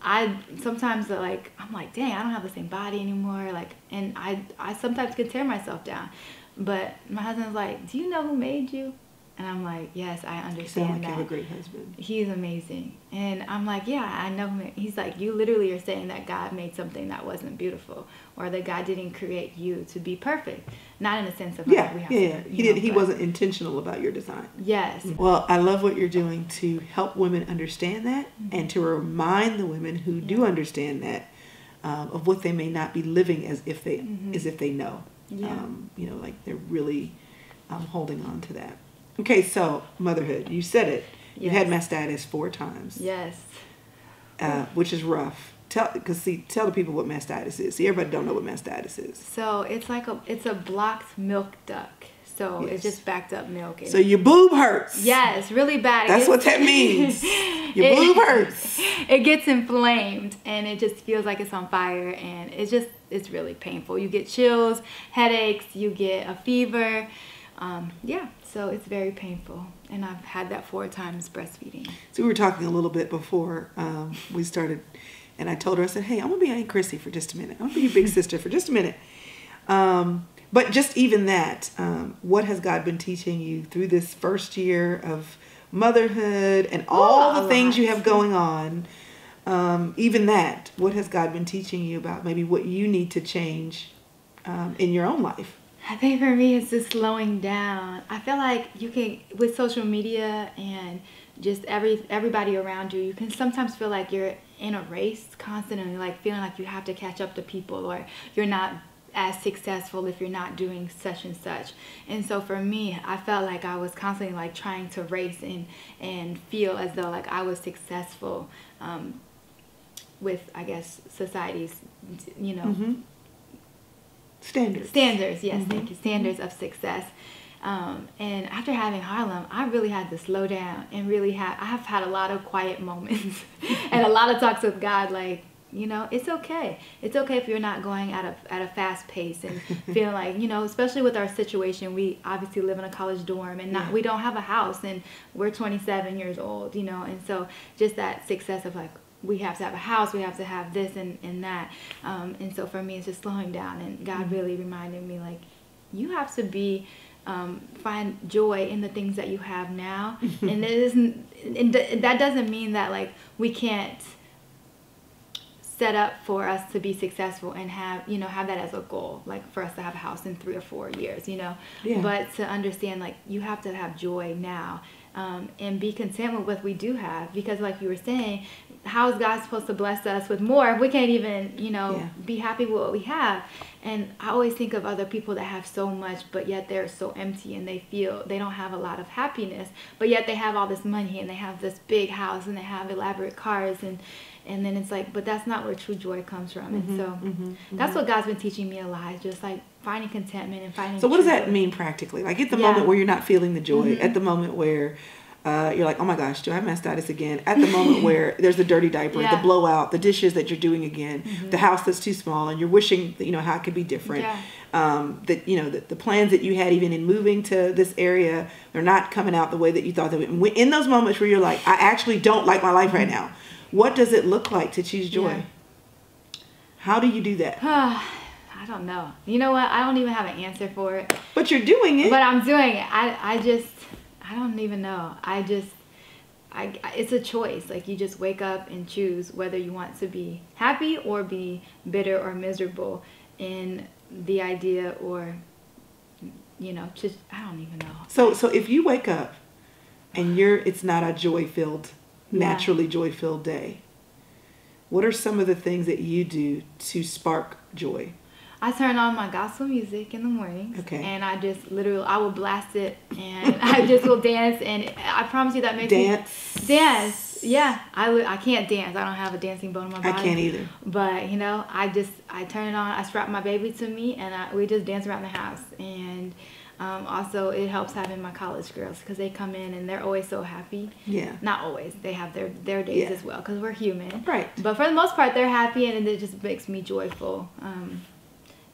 I sometimes I'm like, dang, I don't have the same body anymore. Like, and I sometimes could tear myself down. But my husband's like, do you know who made you? And I'm like, yes, I understand. You sound like that. you have a great husband. He's amazing. And I'm like, yeah, I know him. He's like, you literally are saying that God made something that wasn't beautiful, or that God didn't create you to be perfect. Not in the sense of He wasn't intentional about your design. Yes. Well, I love what you're doing to help women understand that and to remind the women who do understand that of what they may not be living as if they know. Yeah. Like they're really holding on to that. Okay, so motherhood. You said it. You had mastitis 4 times. Yes. Which is rough. Tell the people what mastitis is. See, everybody don't know what mastitis is. So it's a blocked milk duct. So it's just backed up milk. So your boob hurts. Yes, really bad. That's what that means. Your boob hurts. It gets inflamed, and it just feels like it's on fire, and it's really painful. You get chills, headaches, you get a fever. So it's very painful, and I've had that 4 times breastfeeding. So we were talking a little bit before we started, and I told her, I said, hey, I'm going to be Aunt Chrissy for just a minute. I'm going to be your big sister for just a minute. But just even that, what has God been teaching you through this first year of motherhood and all the things you have going on? Even that, what has God been teaching you about maybe what you need to change in your own life? I think for me, it's just slowing down. I feel like you can, with social media and just everybody around you, you can sometimes feel like you're in a race constantly, like feeling like you have to catch up to people, or you're not as successful if you're not doing such and such. And so for me, I felt like I was constantly like trying to race and feel as though like I was successful with, I guess, society's, Standards, yes, thank you. Standards of success. And after having Harlem, I really had to slow down and I have had a lot of quiet moments and a lot of talks with God, like, it's okay. It's okay if you're not going at a fast pace and feeling like, especially with our situation, we obviously live in a college dorm and we don't have a house, and we're 27 years old, and so just that success of like, we have to have a house, we have to have this and that. And so for me, it's just slowing down. And God really reminded me, like, you have to find joy in the things that you have now. And that doesn't mean that, like, we can't set up for us to be successful and have that as a goal, like for us to have a house in 3 or 4 years, But to understand, like, you have to have joy now. And be content with what we do have, because like you were saying, how is God supposed to bless us with more if we can't even be happy with what we have? And I always think of other people that have so much, but yet they're so empty, and they feel they don't have a lot of happiness, but yet they have all this money, and they have this big house, and they have elaborate cars, and then it's like, but that's not where true joy comes from. And so that's what God's been teaching me a lot, just like finding contentment and finding. So what does that mean practically? Like at the moment where you're not feeling the joy, at the moment where you're like, oh my gosh, do I have mastitis again? At the moment where there's the dirty diaper, the blowout, the dishes that you're doing again, the house that's too small, and you're wishing that, how it could be different. that, you know, the plans that you had even in moving to this area, they're not coming out the way that you thought they would. In those moments where you're like, I actually don't like my life right now, what does it look like to choose joy? Yeah. How do you do that? I don't know. You know what? I don't even have an answer for it. But you're doing it. But I'm doing it. I don't even know. It's a choice. Like, you just wake up and choose whether you want to be happy or be bitter or miserable in the idea, or, you know, just, I don't even know. So if you wake up and it's not a joy-filled, naturally joy-filled day, what are some of the things that you do to spark joy? I turn on my gospel music in the mornings. Okay. And I just literally, I will blast it, and I just will dance, and I promise you that makes dance. Yeah. I can't dance. I don't have a dancing bone in my body. I can't either. But, you know, I turn it on, I strap my baby to me, and we just dance around the house. And also, it helps having my college girls, because they come in and they're always so happy. Yeah. Not always. They have their days as well, because we're human. Right. But for the most part, they're happy, and it just makes me joyful.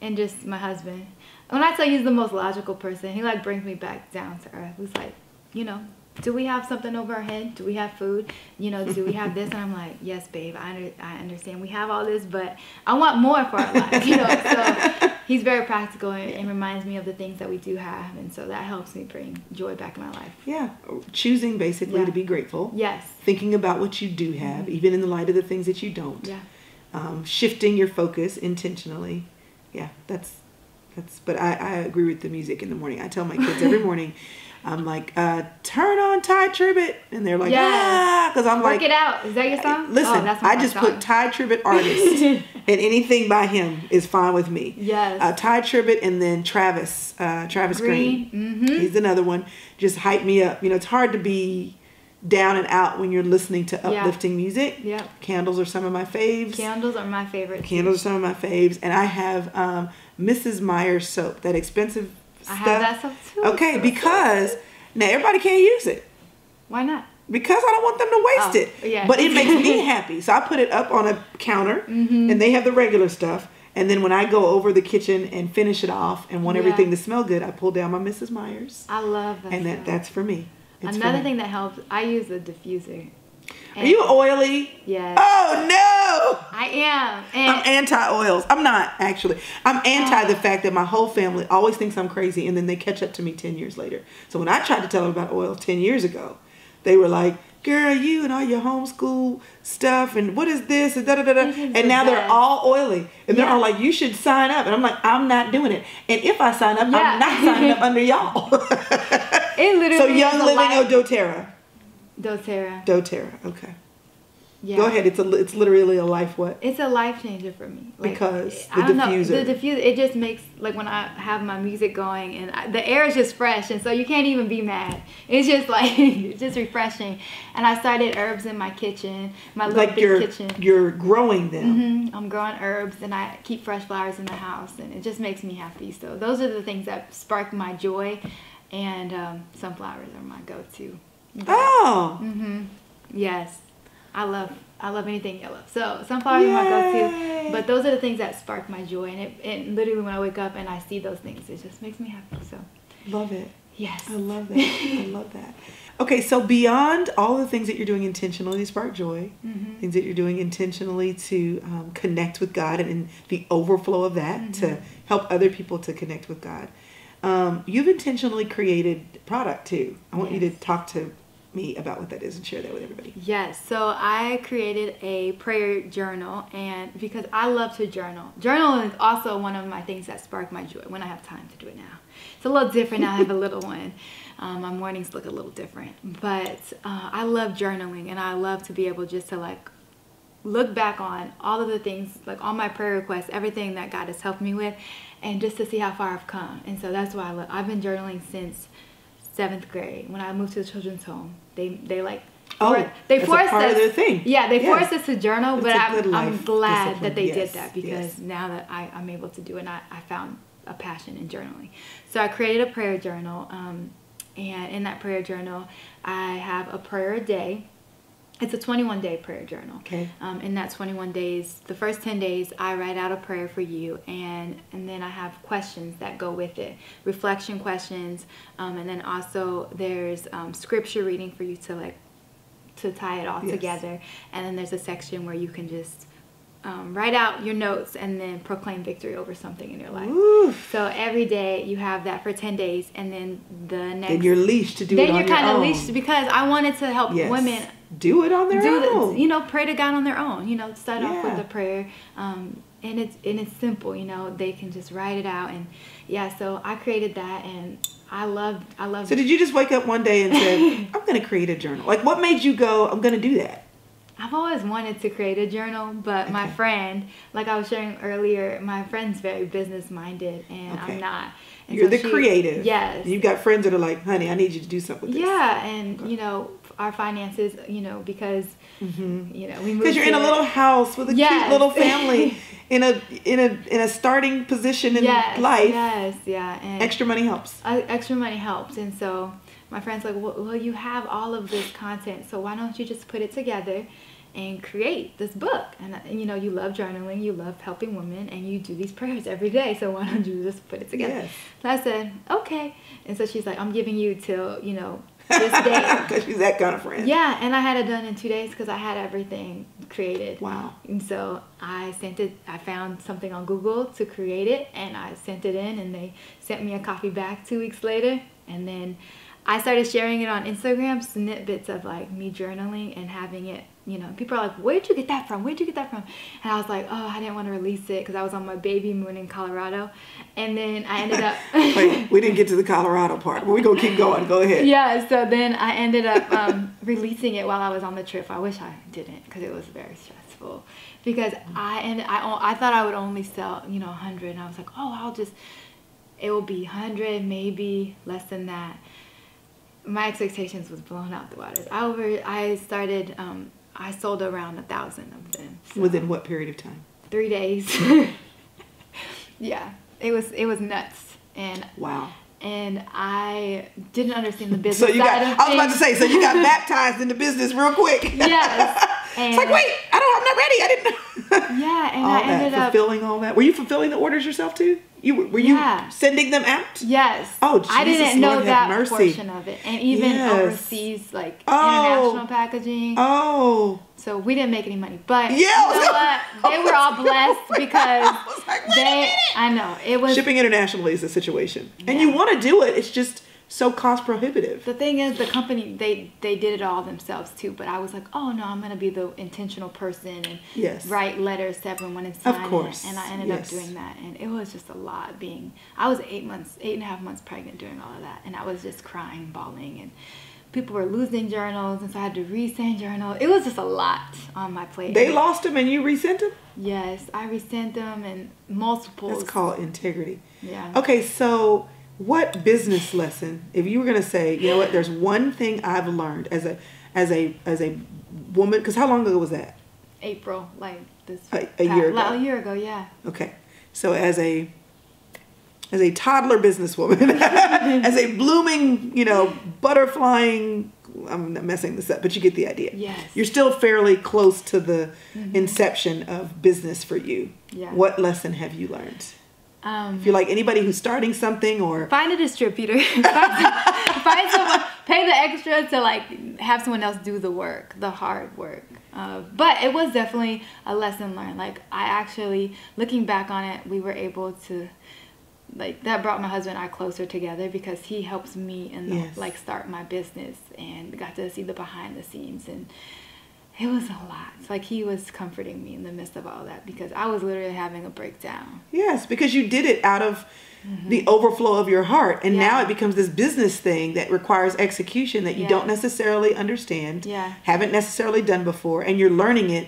And just my husband. When I tell you he's the most logical person, he like brings me back down to earth. He's like, you know, do we have something over our head? Do we have food? You know, do we have this? And I'm like, yes, babe, I understand we have all this, but I want more for our lives, you know. So he's very practical and reminds me of the things that we do have. And so that helps me bring joy back in my life. Yeah. Choosing basically to be grateful. Yes. Thinking about what you do have, even in the light of the things that you don't. Yeah. Shifting your focus intentionally. Yeah, but I agree with the music in the morning. I tell my kids every morning, I'm like, turn on Ty Tribbett. And they're like, because I'm like. Work It Out. Is that your song? Listen, I just put Ty Tribbett artist, and anything by him is fine with me. Yes. Ty Tribbett, and then Travis Green. Mm-hmm. He's another one. Just hype me up. You know, it's hard to be down and out when you're listening to uplifting music. Yeah. Candles are some of my faves. Candles are my favorite. Candles are some of my faves. And I have Mrs. Meyer's soap, that expensive stuff. I have that soap too. Okay, because now everybody can't use it. Why not? Because I don't want them to waste it. Yeah. But it makes me happy. So I put it up on a counter, and they have the regular stuff. And then when I go over the kitchen and finish it off and want everything to smell good, I pull down my Mrs. Meyer's. I love that. And that's for me. Another thing that helps, I use a diffuser. Are you oily? Yes. Oh, no. I am. And I'm anti-oils. I'm not, actually. I'm anti the fact that my whole family always thinks I'm crazy, and then they catch up to me 10 years later. So when I tried to tell them about oils 10 years ago, they were like, girl, you and all your homeschool stuff, and what is this, and da-da-da-da. And now they're all oily. And they're all like, you should sign up. And I'm like, I'm not doing it. And if I sign up, I'm not signing up under y'all. It literally so Young Living or doTERRA? doTERRA, okay. Yeah. Go ahead. It's literally a life what? It's a life changer for me. Like, because the diffuser. The diffuser, it just makes, like, when I have my music going and the air is just fresh, and so you can't even be mad. It's just like, it's just refreshing. And I started herbs in my kitchen, my little big kitchen. You're growing them. I'm growing herbs, and I keep fresh flowers in the house, and it just makes me happy. So those are the things that spark my joy, and sunflowers are my go-to. Oh. Yes. I love anything yellow. So sunflowers are my go-to. But those are the things that spark my joy. And literally when I wake up and I see those things, it just makes me happy. So love it. Yes. I love that. I love that. Okay, so beyond all the things that you're doing intentionally to spark joy, things that you're doing intentionally to connect with God, and in the overflow of that to help other people to connect with God, you've intentionally created product too. I want you to talk to me about what that is and share that with everybody. Yes, so I created a prayer journal, and because I love to journal. Journaling is also one of my things that spark my joy when I have time to do it now. It's a little different now. I have a little one. My mornings look a little different, but I love journaling, and I love to be able just to like look back on all of the things, like all my prayer requests, everything that God has helped me with, and just to see how far I've come. And so that's why I've been journaling since 7th grade. When I moved to the children's home, they like they forced us. Their thing. Yeah, they forced us to journal, but I'm glad that they did that, because now that I'm able to do it, and I found a passion in journaling. So I created a prayer journal, and in that prayer journal, I have a prayer a day. It's a 21-day prayer journal. Okay. In that 21 days, the first 10 days, I write out a prayer for you, and then I have questions that go with it, reflection questions, and then also there's scripture reading for you to tie it all together, and then there's a section where you can just write out your notes and then proclaim victory over something in your life. Ooh. So every day you have that for 10 days, and then the next. Then you're leashed to do it on your own. Then you're kind of leashed because I wanted to help women do it on their own. Pray to God on their own. Start off with a prayer, and it's simple. They can just write it out, and so I created that, and I love. So did you just wake up one day and say, I'm going to create a journal? Like, what made you go, I'm going to do that? I've always wanted to create a journal, but my friend, like I was sharing earlier, my friend's very business minded, and I'm not. And you're the creative. Yes. You've got friends that are like, honey, I need you to do something with this. Yeah, and our finances, because we moved. Because you're in a little house with a cute little family in a starting position in life. Yes, yeah. And extra money helps. Extra money helps, and so my friend's like, well, you have all of this content, so why don't you just put it together and create this book? And you love journaling, you love helping women, and you do these prayers every day, so why don't you just put it together? Yes. So I said, okay. And so she's like, I'm giving you till this day. Because she's that kind of friend. Yeah, and I had it done in 2 days because I had everything created. Wow. And so I found something on Google to create it, and I sent it in, and they sent me a copy back 2 weeks later, and then I started sharing it on Instagram, snippets of like me journaling and having it, people are like, where'd you get that from? Where'd you get that from? And I was like, oh, I didn't want to release it because I was on my baby moon in Colorado. And then I ended up... Wait, we didn't get to the Colorado part, but we're going to keep going. Go ahead. Yeah, so then I ended up releasing it while I was on the trip. I wish I didn't because it was very stressful. Because I thought I would only sell, 100. And I was like, oh, it will be 100, maybe less than that. My expectations was blown out the waters. I sold around 1,000 of them. So. Within what period of time? 3 days. Yeah, it was nuts. And wow. And I didn't understand the business. So you got. I was about to say. So you got baptized into business real quick. Yes. It's like, wait, I'm not ready. I didn't know. Yeah, and I ended up fulfilling all that. Were you fulfilling the orders yourself too? Were you sending them out? Yes. Oh, Jesus, I didn't know Lord, that portion of it, and even overseas, like international packaging. Oh. So we didn't make any money, but you know what? They were all blessed because I was like, wait a minute. I know it was shipping internationally is a situation, and you want to do it. It's just so cost prohibitive. The thing is, the company they did it all themselves too. But I was like, oh no, I'm gonna be the intentional person and write letters to everyone and sign it. And I ended up doing that, and it was just a lot. I was 8.5 months pregnant during all of that, and I was just crying, bawling, and people were losing journals, and so I had to resend journals. It was just a lot on my plate. They lost them, and you resent them? Yes, I resent them, and multiples. That's called integrity. Yeah. Okay, so what business lesson, if you were going to say, you know what, there's one thing I've learned as a woman, because how long ago was that? April, like this a year ago. A year ago, yeah. Okay, so as a toddler businesswoman, as a blooming, butterflying, I'm not messing this up, but you get the idea. Yes. You're still fairly close to the inception of business for you. Yeah. What lesson have you learned? If you're like anybody who's starting something, or find a distributor, find someone, pay the extra to like have someone else do the work, the hard work. But it was definitely a lesson learned. Like I actually, looking back on it, we were able to, like that brought my husband and I closer together because he helps me in like start my business and got to see the behind the scenes, and it was a lot. It's like he was comforting me in the midst of all that because I was literally having a breakdown. Yes, because you did it out of the overflow of your heart, and now it becomes this business thing that requires execution that you don't necessarily understand, haven't necessarily done before, and you're learning it,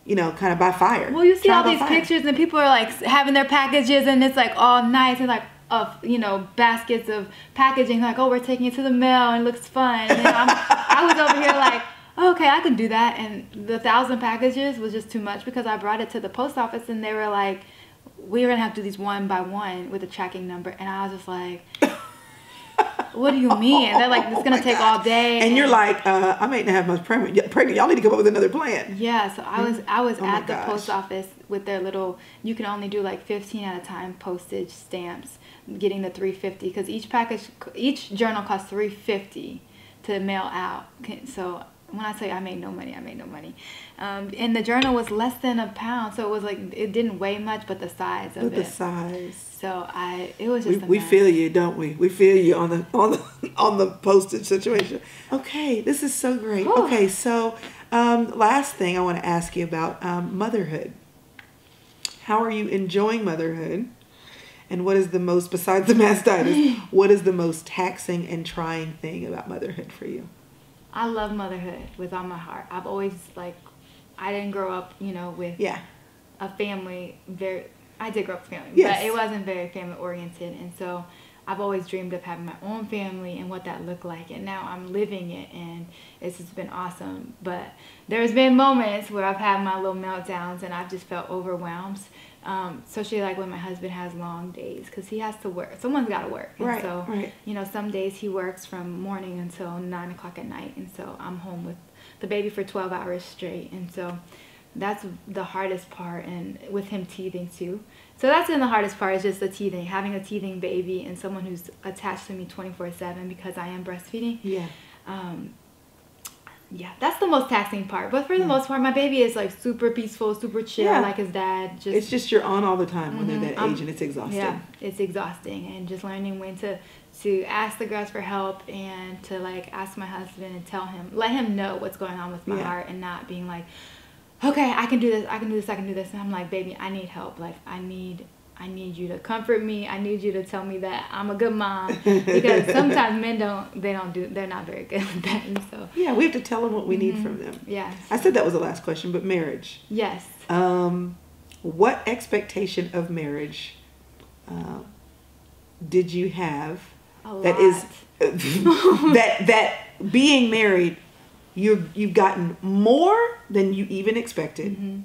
kind of by fire. Well, you see all these pictures and people are like having their packages and it's like all nice and like baskets of packaging, like, oh, we're taking it to the mail and it looks fun. And then I was over here like, okay, I can do that. And the 1,000 packages was just too much because I brought it to the post office and they were like, we're going to have to do these one by one with a tracking number. And I was just like, what do you mean? And they're like, it's gonna take all day. And you're like, I may not have much pregnant. Y'all need to come up with another plan. Yeah, so I was at the gosh. post office with their little, you can only do like 15 at a time postage stamps, getting the $3.50 because each journal costs $3.50 to mail out. So when I say I made no money, I made no money. And the journal was less than a pound, so it was like, it didn't weigh much, but the size of it. The size. So it was just we feel you, don't we? We feel you on the postage situation. Okay, this is so great. Whew. Okay, so last thing I want to ask you about motherhood. How are you enjoying motherhood? And what is the most, besides the mastitis, what is the most taxing and trying thing about motherhood for you? I love motherhood with all my heart. I've always I didn't grow up, with a family. I did grow up with family, yes. but it wasn't very family oriented, and so I've always dreamed of having my own family and what that looked like, and now I'm living it, and it's just been awesome. But there's been moments where I've had my little meltdowns, and I've just felt overwhelmed. Especially when my husband has long days because he has to work. Someone's got to work. And right, so, right. Some days he works from morning until 9 o'clock at night. And so I'm home with the baby for 12 hours straight. And so that's the hardest part, and with him teething too. So that's been the hardest part, is just the teething, having a teething baby and someone who's attached to me 24/7 because I am breastfeeding. Yeah. Yeah, that's the most taxing part. But for the most part, my baby is super peaceful, super chill, like his dad. It's just you're on all the time when they're that age, and it's exhausting. Yeah, it's exhausting, and just learning when to ask the girls for help and to ask my husband and let him know what's going on with my heart, and not being like, okay, I can do this, I can do this, I can do this. And I'm like, baby, I need help. I need you to comfort me. I need you to tell me that I'm a good mom, because sometimes men they're not very good with that. And so yeah, we have to tell them what we need from them. Yeah. I said that was the last question, but marriage. Yes. What expectation of marriage did you have? A lot. That is that being married, you've gotten more than you even expected. Mm-hmm.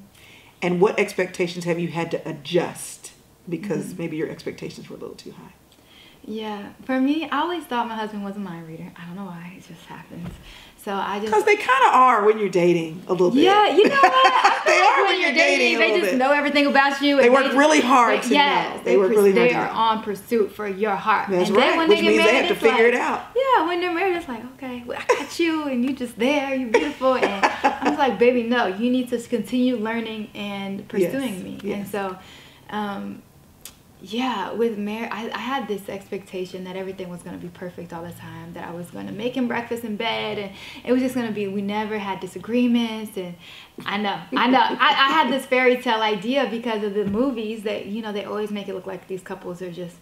And what expectations have you had to adjust because maybe your expectations were a little too high? Yeah, for me, I always thought my husband was a mind reader. I don't know why, it just happens. So because they kind of are when you're dating a little bit. Yeah, you know what? They are when you're dating. They just know everything about you. They work really hard to know. They work really hard. They are on pursuit for your heart. That's right. Which means they have to figure it out. Yeah, when they're married, it's like, okay, well, I got you, and you just there, you're beautiful. And I was like, baby, no, you need to continue learning and pursuing me. Yes. And so, yeah, with marriage, I had this expectation that everything was going to be perfect all the time, that I was going to make him breakfast in bed, and it was just going to be, we never had disagreements. And I know. I had this fairy tale idea because of the movies that, they always make it look like these couples are just,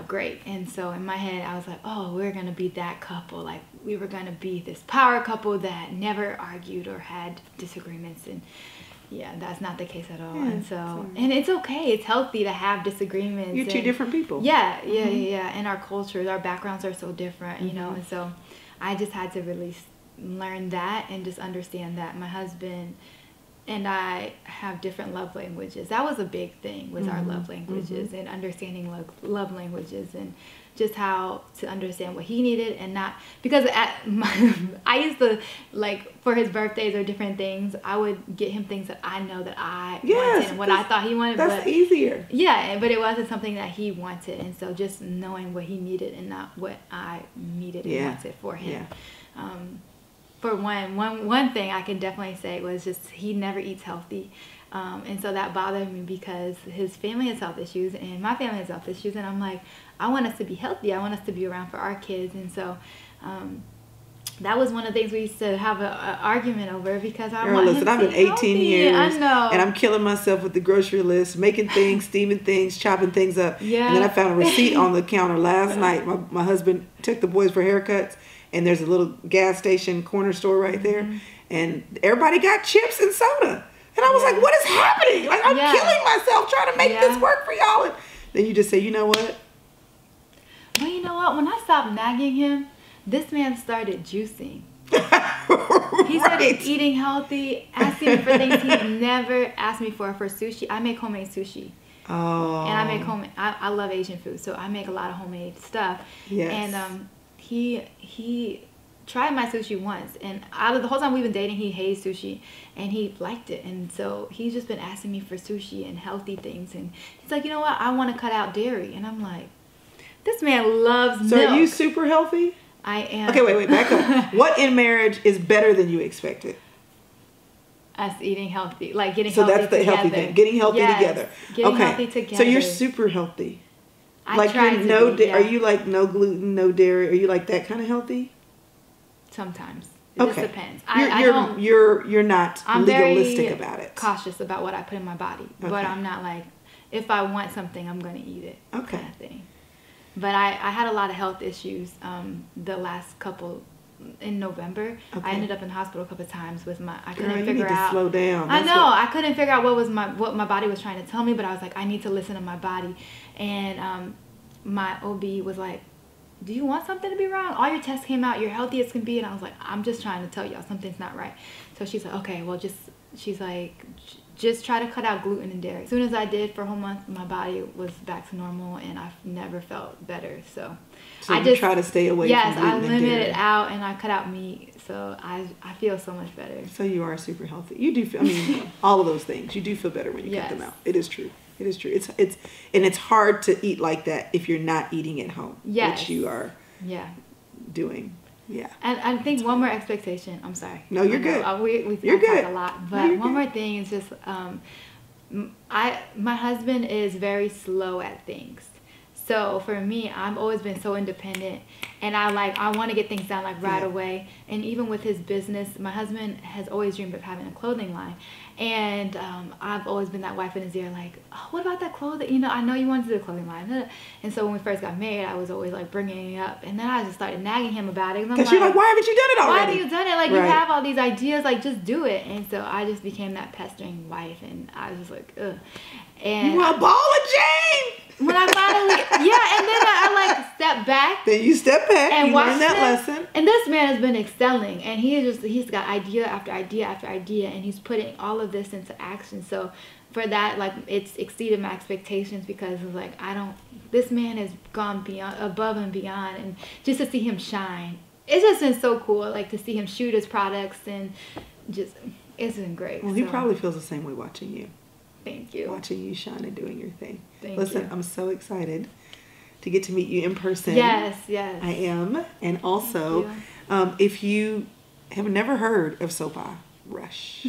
great. And so in my head, I was like, oh, we're going to be that couple. Like, we were going to be this power couple that never argued or had disagreements. And yeah, that's not the case at all. Yeah, and so, and it's okay. It's healthy to have disagreements. You're two different people. Yeah. And our cultures, our backgrounds are so different, and so I just had to really learn that and just understand that my husband and I have different love languages. That was a big thing, was our love languages and understanding love languages, and just how to understand what he needed, and not because I used to, for his birthdays or different things, I would get him things that I know that I wanted and what I thought he wanted. That's easier. Yeah, but it wasn't something that he wanted, and so just knowing what he needed and not what I needed and wanted for him. Yeah. For one thing I can definitely say was just he never eats healthy. And so that bothered me because his family has health issues and my family has health issues, and I'm like, I want us to be healthy. I want us to be around for our kids. And so that was one of the things we used to have an argument over, because I want him to I've been 18 healthy. years. I know. And I'm killing myself with the grocery list, making things, steaming things, chopping things up. Yeah. And then I found a receipt on the counter last night. My husband took the boys for haircuts, and there's a little gas station corner store right there. And everybody got chips and soda. And I was like, what is happening? Like, I'm killing myself trying to make this work for y'all. And then you just say, you know what? Well, you know what? When I stopped nagging him, this man started juicing. He started eating healthy, asking me for things he never asked me for sushi. I make homemade sushi. Oh. And I make homemade. I love Asian food, so I make a lot of homemade stuff. Yes. And he tried my sushi once, and out of the whole time we've been dating, he hates sushi, and he liked it. And so he's just been asking me for sushi and healthy things, and he's like, you know what, I want to cut out dairy. And I'm like, this man loves milk. So are you super healthy? I am. Okay, wait, back up. What in marriage is better than you expected? Us eating healthy, like getting so healthy that's the together. healthy thing, getting healthy together. Getting okay. healthy together. So you're super healthy. I like try you're to be, yeah. Are you like no gluten, no dairy? Are you like that kind of healthy? Sometimes. It just depends. You're not I'm legalistic very about it. Cautious about what I put in my body, Okay. but I'm not like, if I want something, I'm gonna eat it. Okay. Kind of thing. But I had a lot of health issues the last couple. In November, Okay. I ended up in the hospital a couple of times with my. I couldn't Girl, you figure need to out. slow down. I know. I couldn't figure out what my body was trying to tell me, but I was like, I need to listen to my body, and my OB was like, do you want something to be wrong? All your tests came out, you're healthy as can be, and I was like, I'm just trying to tell y'all something's not right. So she's like, okay, well, she's like, just try to cut out gluten and dairy. As soon as I did for a whole month, my body was back to normal, and I've never felt better. So I just try to stay away. Yes, from gluten I and limit dairy. it out, and I cut out meat. So I feel so much better. So you are super healthy. You do feel, I mean, all of those things. You do feel better when you cut them out. It is true. It is true. It's hard to eat like that if you're not eating at home. Yes. Which you are. Yeah. Doing. Yeah. And I think one more expectation. I'm sorry. No, you're good. We talk a lot, but one more thing is just my husband is very slow at things. So for me, I've always been so independent, and I want to get things done like right away. And even with his business, my husband has always dreamed of having a clothing line, and I've always been that wife in his ear, like, oh, what about that clothing? You know, I know you wanted to do a clothing line. And so when we first got married, I was always like bringing it up, and then I just started nagging him about it. Because you're like, why haven't you done it already? Why haven't you done it? Like, you have all these ideas, like, just do it. And so I just became that pestering wife, and I was just like, ugh. And you were a ball of Jane. When I finally, and then I like stepped back. Then you step back and learn that lesson. And this man has been excelling, and he's got idea after idea after idea, and he's putting all of this into action. So for that, like, it's exceeded my expectations, because it's like, this man has gone above and beyond, and just to see him shine, it's just been so cool, like, to see him shoot his products, and just, it's been great. Well, he probably feels the same way watching you. Thank you. Watching you shine and doing your thing. Listen, I'm so excited to get to meet you in person. Yes. I am. And also, if you have never heard of Sopha Rush,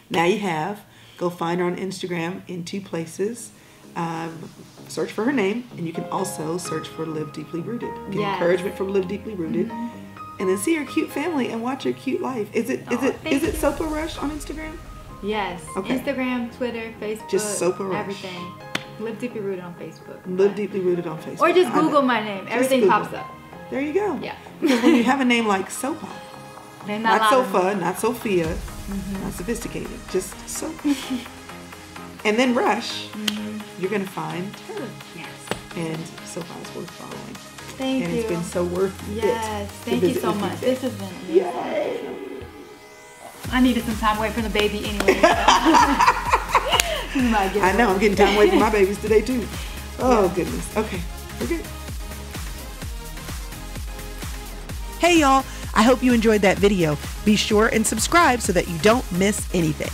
now you have. Go find her on Instagram in 2 places. Search for her name, and you can also search for Live Deeply Rooted. Get encouragement from Live Deeply Rooted. Mm-hmm. And then see her cute family and watch her cute life. Is it Sopha Rush on Instagram? Yes. Okay. Instagram, Twitter, Facebook. Just Sopha Rush. Everything. Live Deeply Rooted on Facebook. Live Deeply Rooted on Facebook. Or just Google my name. Everything pops up. There you go. Yeah. Because when you have a name like Sopha, not Sofa, not Sophia, not sophisticated, just Sopha. And then Rush, you're going to find her. Yes. And Sopha is worth following. Thank you. And it's been so worth it. Yes. Thank you so much. This has been amazing. Yay. I needed some time away from the baby anyway. So. I know. I'm getting time away from my babies today, too. Oh, goodness. Okay. We're good. Hey, y'all. I hope you enjoyed that video. Be sure and subscribe so that you don't miss anything.